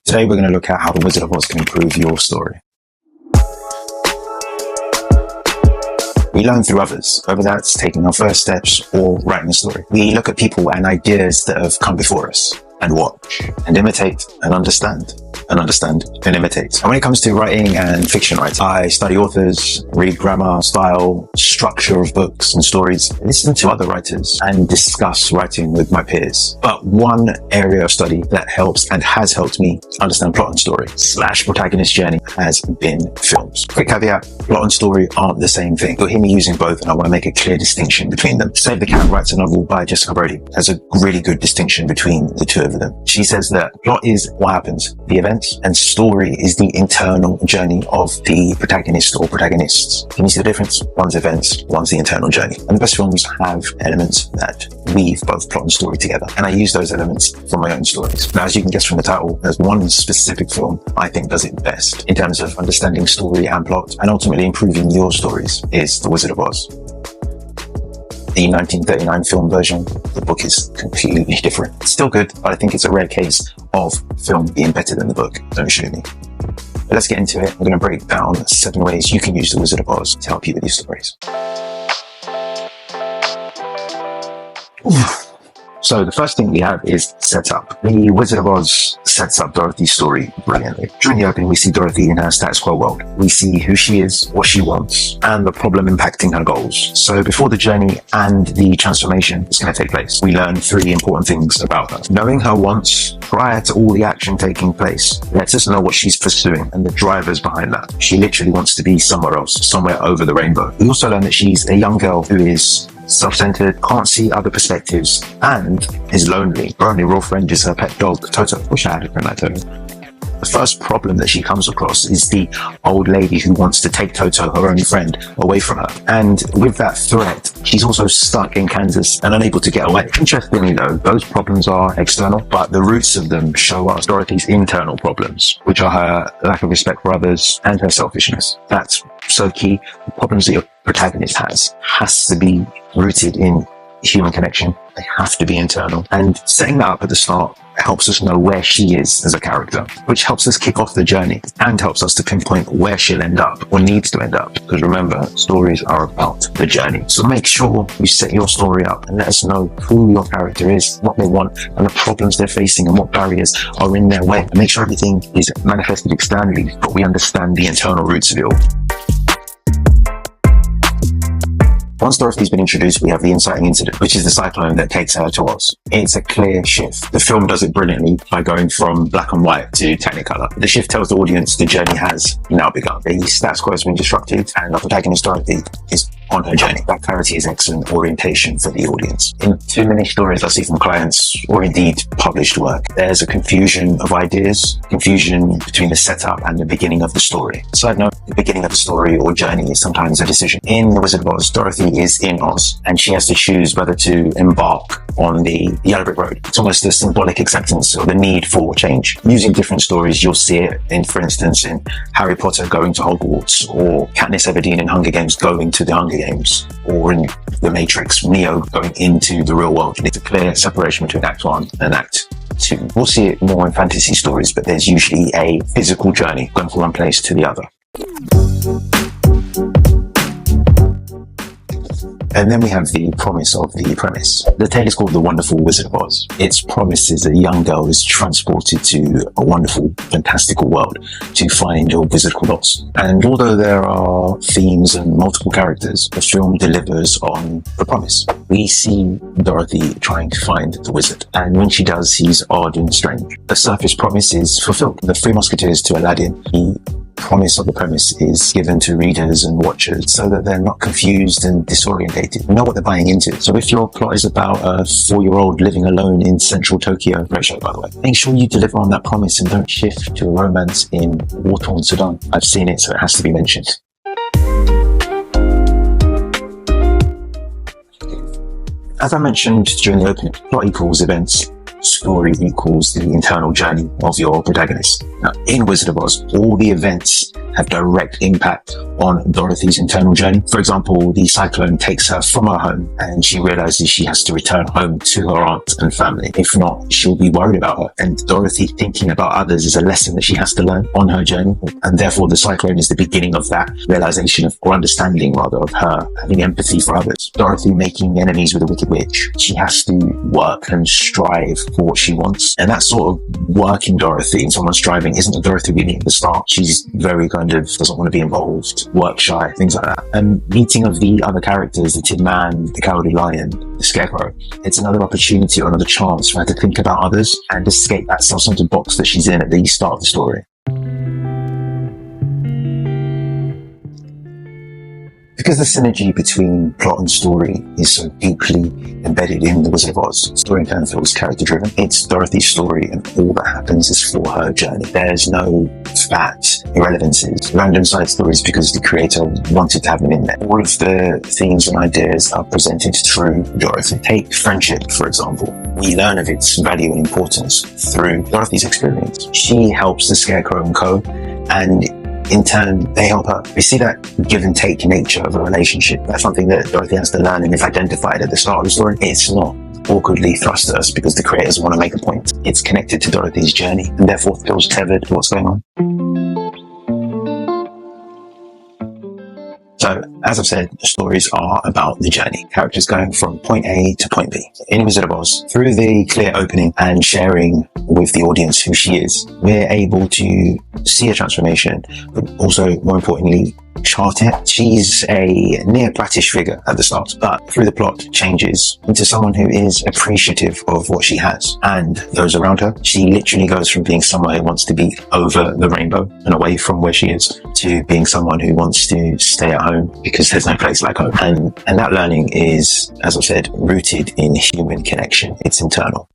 Today we're going to look at how The Wizard of Oz can improve your story. We learn through others, whether that's taking our first steps or writing a story. We look at people and ideas that have come before us and watch and imitate and understand and imitate. And when it comes to writing and fiction writing, I study authors, read grammar, style, structure of books and stories, listen to other writers and discuss writing with my peers. But one area of study that helps and has helped me understand plot and story / protagonist journey has been films. Quick caveat, plot and story aren't the same thing. You'll hear me using both and I want to make a clear distinction between them. Save the Cat writes a novel by Jessica Brody has a really good distinction between the two of them. She says that plot is what happens, the events, and story is the internal journey of the protagonist or protagonists. Can you see the difference? One's events, one's the internal journey. And the best films have elements that weave both plot and story together. And I use those elements from my own stories. Now, as you can guess from the title, there's one specific film I think does it best in terms of understanding story and plot and ultimately improving your stories is The Wizard of Oz. The 1939 film version, the book is completely different. It's still good, but I think it's a rare case of film being better than the book. Don't shoot me. But let's get into it. I'm going to break down 7 ways you can use The Wizard of Oz to help you with your stories. So the first thing we have is setup. The Wizard of Oz sets up Dorothy's story brilliantly. During the opening, we see Dorothy in her status quo world. We see who she is, what she wants, and the problem impacting her goals. So before the journey and the transformation is going to take place, we learn 3 important things about her. Knowing her wants prior to all the action taking place lets us know what she's pursuing and the drivers behind that. She literally wants to be somewhere else, somewhere over the rainbow. We also learn that she's a young girl who is self-centered, can't see other perspectives, and is lonely. Her only real friend is her pet dog, Toto. Wish I had a friend like Toto. The first problem that she comes across is the old lady who wants to take Toto, her only friend, away from her. And with that threat, she's also stuck in Kansas and unable to get away. Interestingly though, those problems are external, but the roots of them show us Dorothy's internal problems, which are her lack of respect for others and her selfishness. That's so key. The problems that your protagonist has to be rooted in human connection. They have to be internal. And setting that up at the start helps us know where she is as a character, which helps us kick off the journey and helps us to pinpoint where she'll end up or needs to end up. Because remember, stories are about the journey. So make sure you set your story up and let us know who your character is, what they want, and the problems they're facing and what barriers are in their way. And make sure everything is manifested externally, but we understand the internal roots of it all. Once Dorothy's been introduced, we have the inciting incident, which is the cyclone that takes her to Oz. It's a clear shift. The film does it brilliantly by going from black and white to Technicolor. The shift tells the audience the journey has now begun. The status quo has been disrupted and our protagonist Dorothy is on her journey. That clarity is excellent orientation for the audience. In too many stories I see from clients, or indeed published work, there's a confusion of ideas, confusion between the setup and the beginning of the story. Side note, the beginning of the story or journey is sometimes a decision. In The Wizard of Oz, Dorothy is in Oz and she has to choose whether to embark on the Yellow Brick Road. It's almost a symbolic acceptance or the need for change. Using different stories, you'll see it in, for instance, in Harry Potter going to Hogwarts, or Katniss Everdeen in Hunger Games going to the Hunger Games, or in The Matrix, Neo going into the real world. It's a clear separation between Act 1 and Act 2. We'll see it more in fantasy stories, but there's usually a physical journey going from one place to the other. And then we have the promise of the premise. The tale is called The Wonderful Wizard of Oz. Its promise is that a young girl is transported to a wonderful, fantastical world to find a wizard called Oz. And although there are themes and multiple characters, the film delivers on the promise. We see Dorothy trying to find the wizard, and when she does, he's odd and strange. The surface promise is fulfilled. The Three Musketeers to Aladdin, the promise of the premise is given to readers and watchers so that they're not confused and disorientated. They know what they're buying into. So if your plot is about a 4-year-old living alone in central Tokyo, great show by the way, make sure you deliver on that promise and don't shift to a romance in war-torn Sudan. I've seen it, so it has to be mentioned. As I mentioned during the opening, plot equals events. Story equals the internal journey of your protagonist. Now, in Wizard of Oz, all the events have direct impact on Dorothy's internal journey. For example, the cyclone takes her from her home and she realizes she has to return home to her aunt and family. If not, she'll be worried about her. And Dorothy thinking about others is a lesson that she has to learn on her journey. And therefore the cyclone is the beginning of that realization of, or understanding rather, of her having empathy for others. Dorothy making enemies with the Wicked Witch. She has to work and strive for what she wants. And that sort of working Dorothy and someone striving isn't the Dorothy we meet at the start. She's very kind of doesn't want to be involved, work shy, things like that. And meeting of the other characters, the Tin Man, the Cowardly Lion, the Scarecrow, it's another opportunity or another chance for her to think about others and escape that self-centered box that she's in at the start of the story. Because the synergy between plot and story is so deeply embedded in The Wizard of Oz, storytelling feels character-driven. It's Dorothy's story and all that happens is for her journey. There's no fat irrelevances, random side stories because the creator wanted to have them in there. All of the themes and ideas are presented through Dorothy. Take friendship, for example. We learn of its value and importance through Dorothy's experience. She helps the Scarecrow and co, and in turn, they help her. We see that give and take nature of a relationship. That's something that Dorothy has to learn and is identified at the start of the story. It's not awkwardly thrust at us because the creators want to make a point. It's connected to Dorothy's journey and therefore feels tethered to what's going on. So, as I've said, the stories are about the journey. Characters going from point A to point B. In Wizard of Oz, through the clear opening and sharing with the audience who she is, we're able to see a transformation, but also, more importantly, chart it. She's a near plattish figure at the start, but through the plot changes into someone who is appreciative of what she has and those around her. She literally goes from being someone who wants to be over the rainbow and away from where she is to being someone who wants to stay at home because there's no place like home. And that learning is, as I've said, rooted in human connection. It's internal.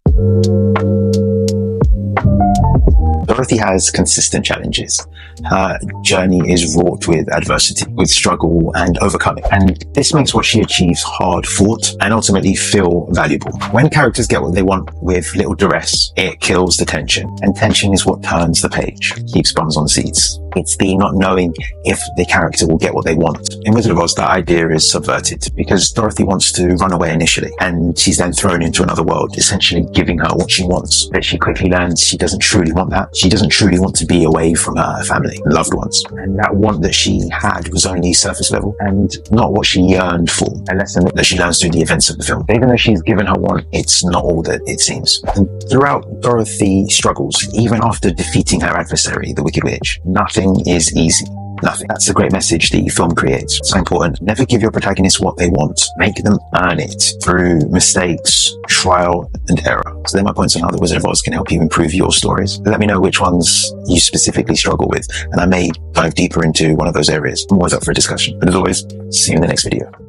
Dorothy has consistent challenges. Her journey is wrought with adversity, with struggle and overcoming. And this makes what she achieves hard fought and ultimately feel valuable. When characters get what they want with little duress, it kills the tension. And tension is what turns the page, keeps bums on seats. It's the not knowing if the character will get what they want. In Wizard of Oz, that idea is subverted because Dorothy wants to run away initially and she's then thrown into another world, essentially giving her what she wants. But she quickly learns she doesn't truly want that. She doesn't truly want to be away from her family and loved ones. And that want that she had was only surface level and not what she yearned for. A lesson that she learns through the events of the film. Even though she's given her want, it's not all that it seems. And throughout, Dorothy struggles, even after defeating her adversary, the Wicked Witch. Nothing is easy. Nothing. That's the great message the film creates. So important. Never give your protagonists what they want. Make them earn it through mistakes, trial and error. So they're my points on how The Wizard of Oz can help you improve your stories. Let me know which ones you specifically struggle with, and I may dive deeper into one of those areas. I'm always up for a discussion. But as always, see you in the next video.